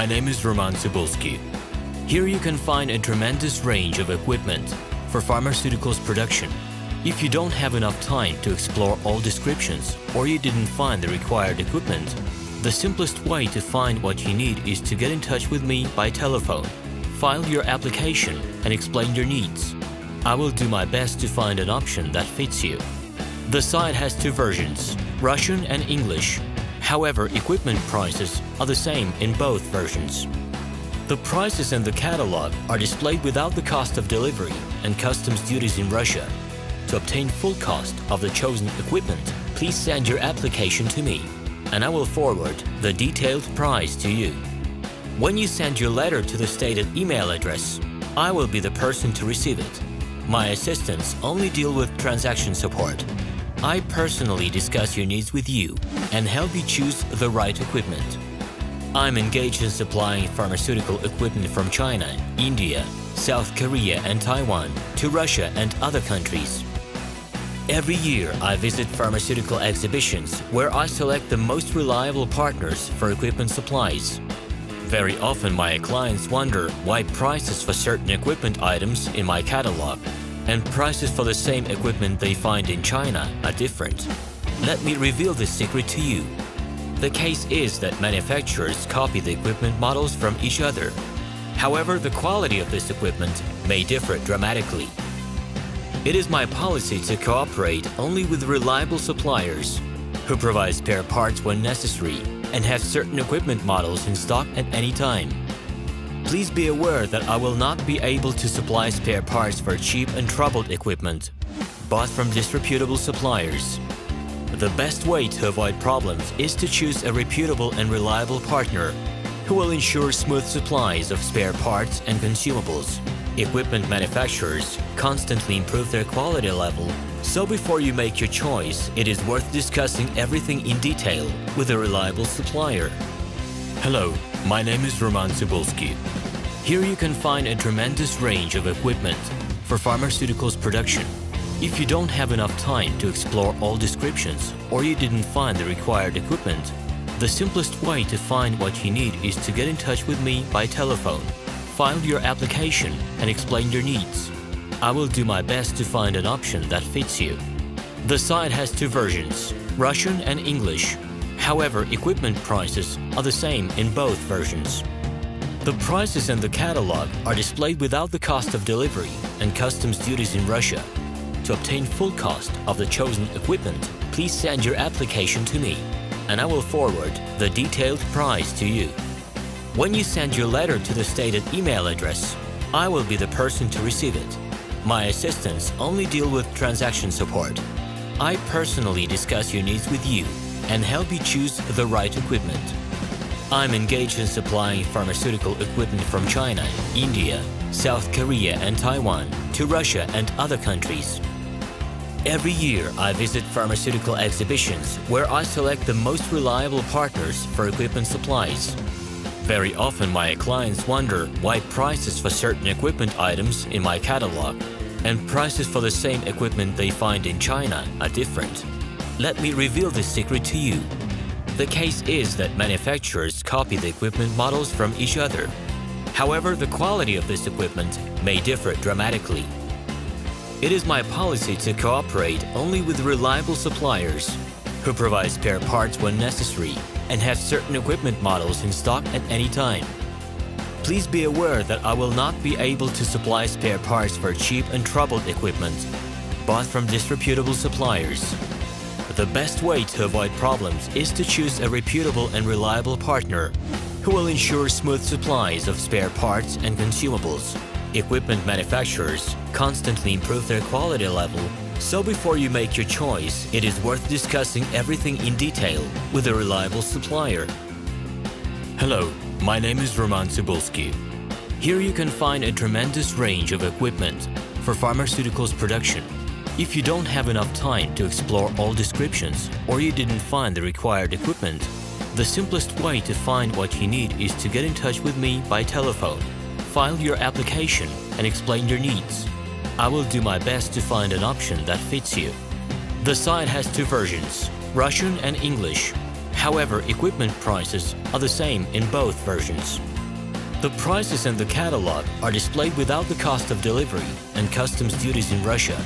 my name is Roman Cybulski. Here you can find a tremendous range of equipment for pharmaceuticals production. If you don't have enough time to explore all descriptions or you didn't find the required equipment, the simplest way to find what you need is to get in touch with me by telephone, file your application and explain your needs. I will do my best to find an option that fits you. The site has two versions, Russian and English. However, equipment prices are the same in both versions. The prices in the catalog are displayed without the cost of delivery and customs duties in Russia. To obtain full cost of the chosen equipment, please send your application to me, and I will forward the detailed price to you. When you send your letter to the stated email address, I will be the person to receive it. My assistants only deal with transaction support. I personally discuss your needs with you and help you choose the right equipment. I'm engaged in supplying pharmaceutical equipment from China, India, South Korea and Taiwan to Russia and other countries. Every year, I visit pharmaceutical exhibitions where I select the most reliable partners for equipment supplies. Very often, my clients wonder why prices for certain equipment items in my catalog and prices for the same equipment they find in China are different. Let me reveal this secret to you. The case is that manufacturers copy the equipment models from each other. However, the quality of this equipment may differ dramatically. It is my policy to cooperate only with reliable suppliers who provide spare parts when necessary and have certain equipment models in stock at any time. Please be aware that I will not be able to supply spare parts for cheap and troubled equipment bought from disreputable suppliers. The best way to avoid problems is to choose a reputable and reliable partner who will ensure smooth supplies of spare parts and consumables. Equipment manufacturers constantly improve their quality level, so before you make your choice, it is worth discussing everything in detail with a reliable supplier. Hello, my name is Roman Cybulski. Here you can find a tremendous range of equipment for pharmaceuticals production. If you don't have enough time to explore all descriptions or you didn't find the required equipment, the simplest way to find what you need is to get in touch with me by telephone, file your application and explain your needs. I will do my best to find an option that fits you. The site has two versions, Russian and English. However, equipment prices are the same in both versions. The prices in the catalog are displayed without the cost of delivery and customs duties in Russia. To obtain full cost of the chosen equipment, please send your application to me, and I will forward the detailed price to you. When you send your letter to the stated email address, I will be the person to receive it. My assistants only deal with transaction support. I personally discuss your needs with you and help you choose the right equipment. I'm engaged in supplying pharmaceutical equipment from China, India, South Korea and Taiwan to Russia and other countries. Every year, I visit pharmaceutical exhibitions where I select the most reliable partners for equipment supplies. Very often, my clients wonder why prices for certain equipment items in my catalog and prices for the same equipment they find in China are different. Let me reveal this secret to you. The case is that manufacturers copy the equipment models from each other. However, the quality of this equipment may differ dramatically. It is my policy to cooperate only with reliable suppliers who provide spare parts when necessary and have certain equipment models in stock at any time. Please be aware that I will not be able to supply spare parts for cheap and troubled equipment bought from disreputable suppliers. The best way to avoid problems is to choose a reputable and reliable partner who will ensure smooth supplies of spare parts and consumables. Equipment manufacturers constantly improve their quality level, so before you make your choice, it is worth discussing everything in detail with a reliable supplier. Hello, my name is Roman Cybulski. Here you can find a tremendous range of equipment for pharmaceuticals production. If you don't have enough time to explore all descriptions or you didn't find the required equipment, the simplest way to find what you need is to get in touch with me by telephone, file your application and explain your needs. I will do my best to find an option that fits you. The site has two versions, Russian and English. However, equipment prices are the same in both versions. The prices in the catalog are displayed without the cost of delivery and customs duties in Russia.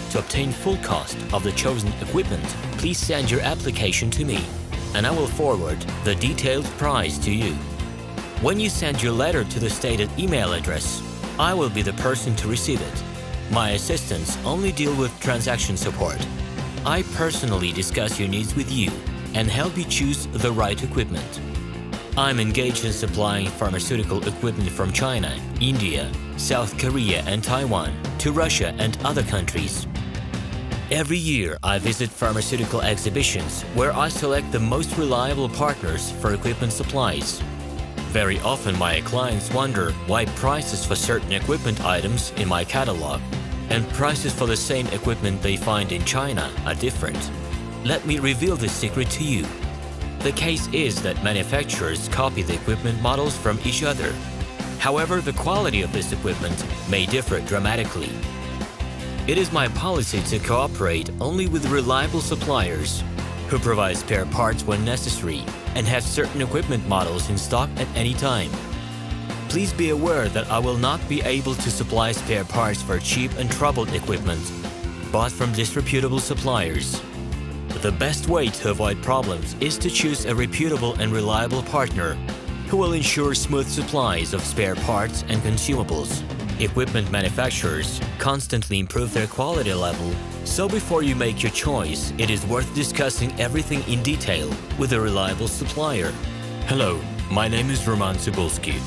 To obtain full cost of the chosen equipment, please send your application to me, and I will forward the detailed price to you. When you send your letter to the stated email address, I will be the person to receive it. My assistants only deal with transaction support. I personally discuss your needs with you and help you choose the right equipment. I'm engaged in supplying pharmaceutical equipment from China, India, South Korea and Taiwan to Russia and other countries. Every year, I visit pharmaceutical exhibitions where I select the most reliable partners for equipment supplies. Very often, my clients wonder why prices for certain equipment items in my catalog and prices for the same equipment they find in China are different. Let me reveal this secret to you. The case is that manufacturers copy the equipment models from each other. However, the quality of this equipment may differ dramatically. It is my policy to cooperate only with reliable suppliers who provide spare parts when necessary and have certain equipment models in stock at any time. Please be aware that I will not be able to supply spare parts for cheap and troubled equipment bought from disreputable suppliers. The best way to avoid problems is to choose a reputable and reliable partner who will ensure smooth supplies of spare parts and consumables. Equipment manufacturers constantly improve their quality level, so before you make your choice, it is worth discussing everything in detail with a reliable supplier. Hello, my name is Roman Cybulski.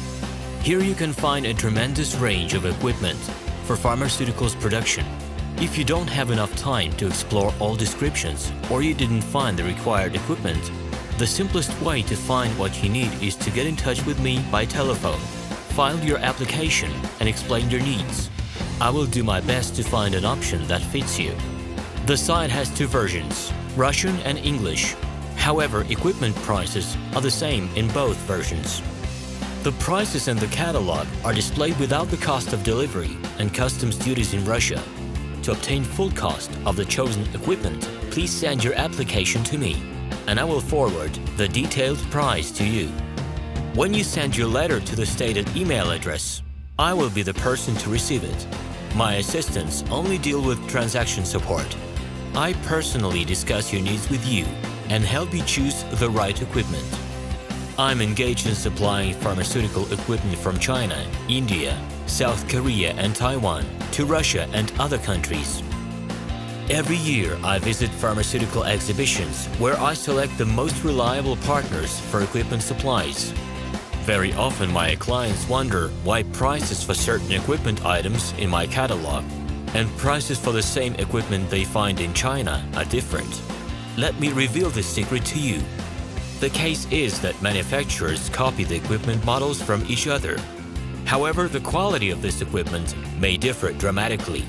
Here you can find a tremendous range of equipment for pharmaceuticals production. If you don't have enough time to explore all descriptions or you didn't find the required equipment, the simplest way to find what you need is to get in touch with me by telephone. File your application and explain your needs. I will do my best to find an option that fits you. The site has two versions, Russian and English. However, equipment prices are the same in both versions. The prices in the catalog are displayed without the cost of delivery and customs duties in Russia. To obtain full cost of the chosen equipment, please send your application to me, and I will forward the detailed price to you. When you send your letter to the stated email address, I will be the person to receive it. My assistants only deal with transaction support. I personally discuss your needs with you and help you choose the right equipment. I'm engaged in supplying pharmaceutical equipment from China, India, South Korea and Taiwan to Russia and other countries. Every year, I visit pharmaceutical exhibitions where I select the most reliable partners for equipment supplies. Very often, my clients wonder why prices for certain equipment items in my catalog and prices for the same equipment they find in China are different. Let me reveal this secret to you. The case is that manufacturers copy the equipment models from each other. However, the quality of this equipment may differ dramatically.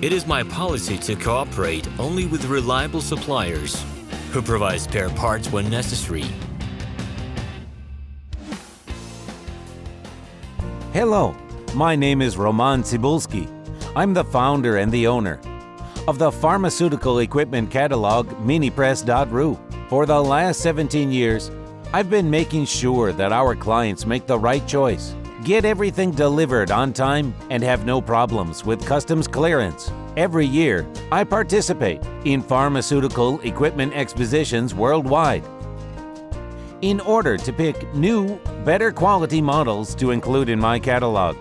It is my policy to cooperate only with reliable suppliers who provide spare parts when necessary. Hello, my name is Roman Cybulski. I'm the founder and the owner of the pharmaceutical equipment catalog MiniPress.ru. For the last 17 years, I've been making sure that our clients make the right choice, get everything delivered on time, and have no problems with customs clearance. Every year, I participate in pharmaceutical equipment expositions worldwide in order to pick new, better quality models to include in my catalog.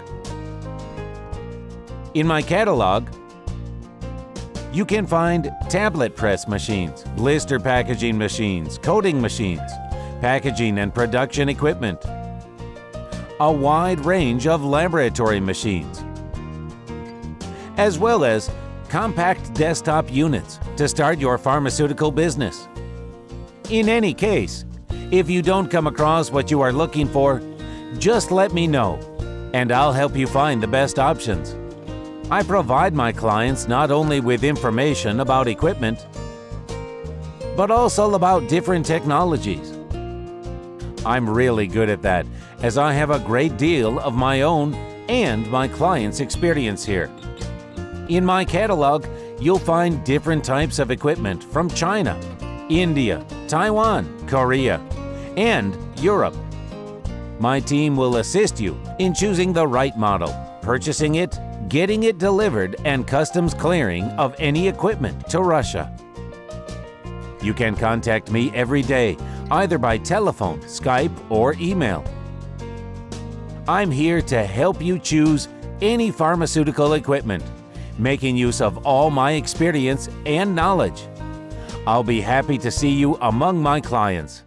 In my catalog, you can find tablet press machines, blister packaging machines, coating machines, packaging and production equipment, a wide range of laboratory machines, as well as compact desktop units to start your pharmaceutical business. In any case, if you don't come across what you are looking for, just let me know, and I'll help you find the best options. I provide my clients not only with information about equipment, but also about different technologies. I'm really good at that, as I have a great deal of my own and my clients' experience here. In my catalog, you'll find different types of equipment from China, India, Taiwan, Korea, and Europe. My team will assist you in choosing the right model, purchasing it, getting it delivered, and customs clearing of any equipment to Russia. You can contact me every day, either by telephone, Skype, or email. I'm here to help you choose any pharmaceutical equipment, making use of all my experience and knowledge. I'll be happy to see you among my clients.